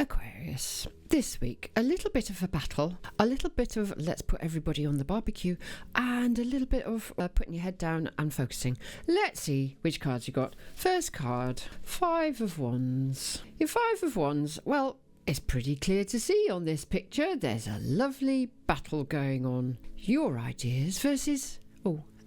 Aquarius, this week, a little bit of a battle, a little bit of let's put everybody on the barbecue, and a little bit of putting your head down and focusing. Let's see which cards you got. First card, Five of Wands. Your Five of Wands, well, it's pretty clear to see on this picture. There's a lovely battle going on. Your ideas versus,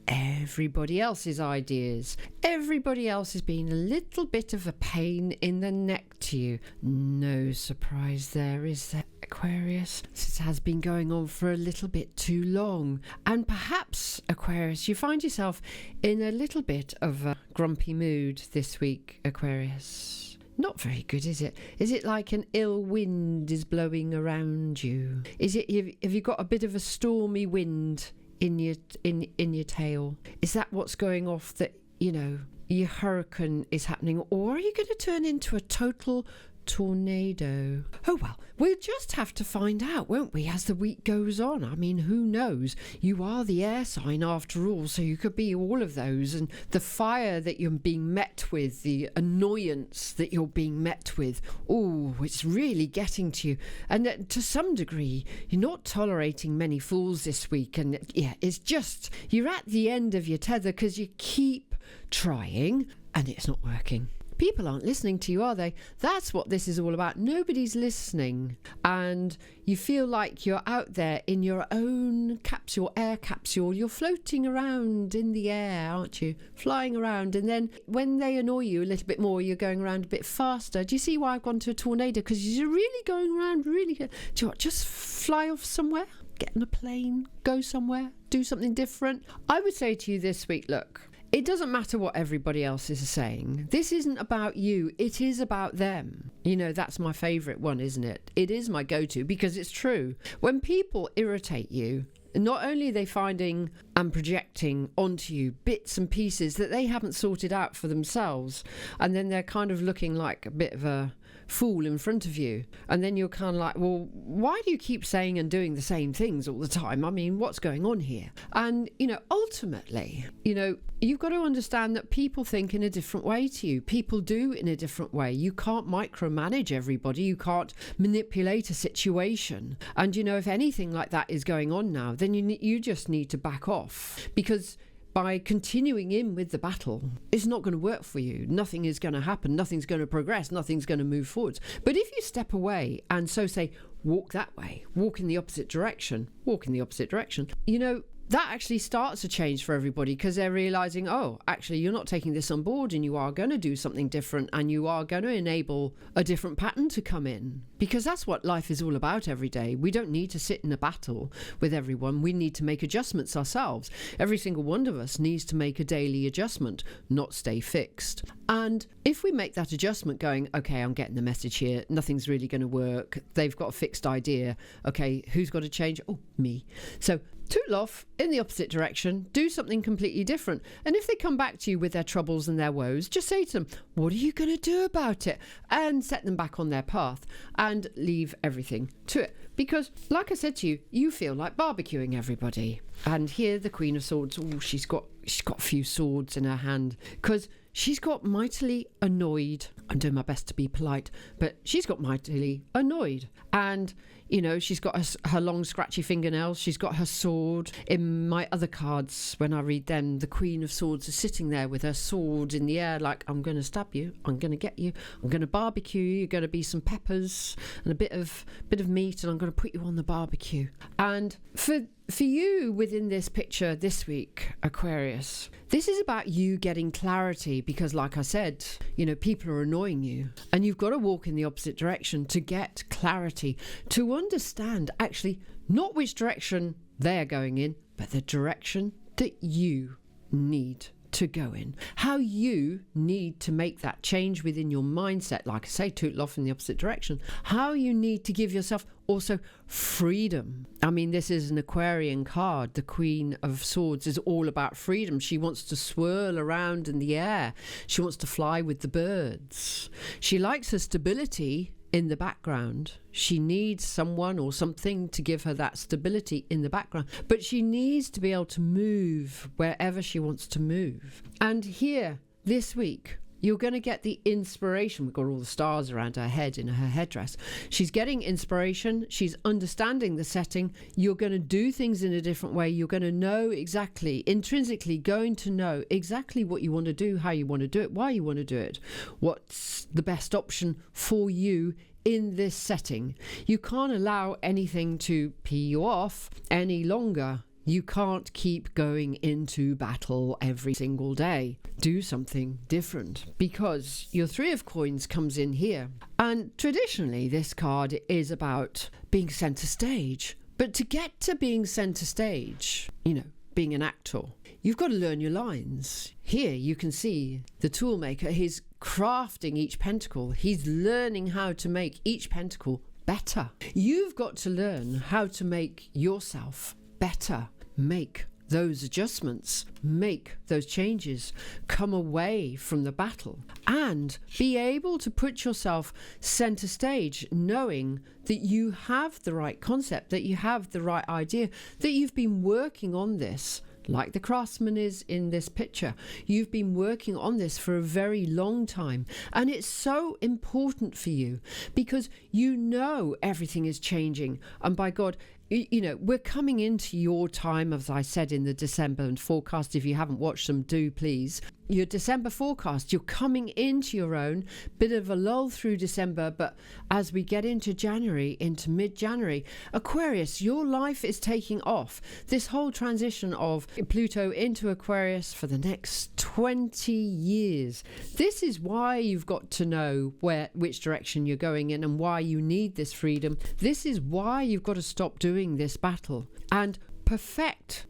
everybody else's ideas. Everybody else has been a little bit of a pain in the neck to you. No surprise there, is there, Aquarius? This has been going on for a little bit too long. And perhaps, Aquarius, you find yourself in a little bit of a grumpy mood this week, Aquarius. Not very good, is it? Is it like an ill wind is blowing around you? Is it, have you got a bit of a stormy wind in your tail? Is that what's going off, that your hurricane is happening? Or are you going to turn into a total tornado? Oh well, we'll just have to find out, won't we, as the week goes on. I mean, who knows? You are the air sign after all, so you could be all of those, and the fire that you're being met with, the annoyance that you're being met with, it's really getting to you. And to some degree, you're not tolerating many fools this week, and it's just, you're at the end of your tether because you keep trying and it's not working. People aren't listening to you, are they? That's what this is all about. Nobody's listening. And you feel like you're out there in your own capsule, air capsule. You're floating around in the air, aren't you? Flying around. And then when they annoy you a little bit more, you're going around a bit faster. Do you see why I've gone to a tornado? Because you're really going around, really. Do you know what? Just fly off somewhere. Get on a plane. Go somewhere. Do something different. I would say to you this week, look, it doesn't matter what everybody else is saying. This isn't about you. It is about them. That's my favourite one, isn't it? It is my go-to because it's true. When people irritate you, not only are they finding and projecting onto you bits and pieces that they haven't sorted out for themselves, and then they're kind of looking like a bit of a fool in front of you, and then you're kind of like, well, why do you keep saying and doing the same things all the time? I mean, what's going on here? And ultimately, you've got to understand that people think in a different way to you. People do in a different way. You can't micromanage everybody. You can't manipulate a situation. And if anything like that is going on now, then you just need to back off, because by continuing in with the battle, it's not going to work for you. Nothing is going to happen. Nothing's going to progress. Nothing's going to move forwards. But if you step away and say, walk that way, walk in the opposite direction, that actually starts a change for everybody, because they're realizing, actually, you're not taking this on board, and you are going to do something different, and you are going to enable a different pattern to come in, because that's what life is all about every day. We don't need to sit in a battle with everyone. We need to make adjustments ourselves. Every single one of us needs to make a daily adjustment, not stay fixed. And if we make that adjustment going, okay, I'm getting the message here, nothing's really going to work, they've got a fixed idea, okay, who's got to change? Me. So toodle off in the opposite direction, do something completely different. And if they come back to you with their troubles and their woes, just say to them, what are you going to do about it? And set them back on their path and leave everything to it. Because, like I said to you, you feel like barbecuing everybody. And here the Queen of Swords, she's got a few swords in her hand, because she's got mightily annoyed. I'm doing my best to be polite, but she's got mightily annoyed. And she's got her long scratchy fingernails. She's got her sword. In my other cards, when I read them, the Queen of Swords is sitting there with her sword in the air, like, I'm going to stab you. I'm going to get you. I'm going to barbecue you. You're going to be some peppers and a bit of meat, and I'm going to put you on the barbecue. And for you within this picture this week, Aquarius, this is about you getting clarity, because like I said, people are annoying you, and you've got to walk in the opposite direction to get clarity, to understand actually not which direction they're going in, but the direction that you need to go in, how you need to make that change within your mindset. Like I say, tootle off in the opposite direction, how you need to give yourself also freedom. I mean, this is an Aquarian card. The Queen of Swords is all about freedom. She wants to swirl around in the air. She wants to fly with the birds. She likes her stability in the background. She needs someone or something to give her that stability in the background, but she needs to be able to move wherever she wants to move. And here this week, You're going to get the inspiration. We've got all the stars around her head in her headdress. She's getting inspiration. She's understanding the setting. You're going to do things in a different way. You're going to know exactly, intrinsically going to know exactly what you want to do, how you want to do it, why you want to do it, what's the best option for you in this setting. You can't allow anything to pee you off any longer. You can't keep going into battle every single day. Do something different, because your Three of Coins comes in here. And traditionally, this card is about being centre stage. But to get to being centre stage, being an actor, you've got to learn your lines. Here you can see the toolmaker. He's crafting each pentacle. He's learning how to make each pentacle better. You've got to learn how to make yourself better. Make those adjustments, make those changes, come away from the battle, and be able to put yourself center stage, knowing that you have the right concept, that you have the right idea, that you've been working on this. Like the craftsman is in this picture. You've been working on this for a very long time. And it's so important for you because everything is changing. And by God, we're coming into your time, as I said in the December and forecast. If you haven't watched them, do please. Your December forecast, you're coming into your own. Bit of a lull through December, but as we get into January, into mid-January, Aquarius, your life is taking off. This whole transition of Pluto into Aquarius for the next 20 years. This is why you've got to know which direction you're going in and why you need this freedom. This is why you've got to stop doing this battle and perfection's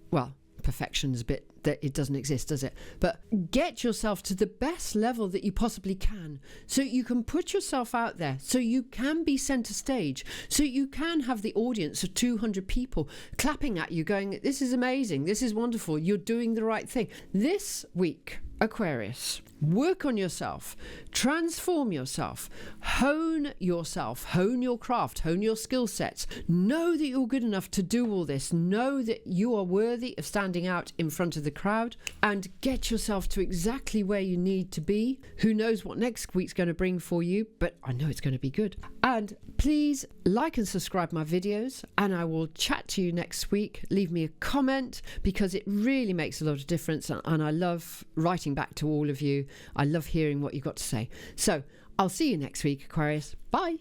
a bit that it doesn't exist, does it? But get yourself to the best level that you possibly can, so you can put yourself out there, so you can be center stage, so you can have the audience of 200 people clapping at you going, this is amazing, this is wonderful, you're doing the right thing. This week, Aquarius, work on yourself, transform yourself, hone your craft, hone your skill sets. Know that you're good enough to do all this. Know that you are worthy of standing out in front of the crowd, and get yourself to exactly where you need to be. Who knows what next week's going to bring for you, but I know it's going to be good. And please like and subscribe my videos, and I will chat to you next week. Leave me a comment, because it really makes a lot of difference, and I love writing back to all of you. I love hearing what you've got to say. So I'll see you next week, Aquarius. Bye.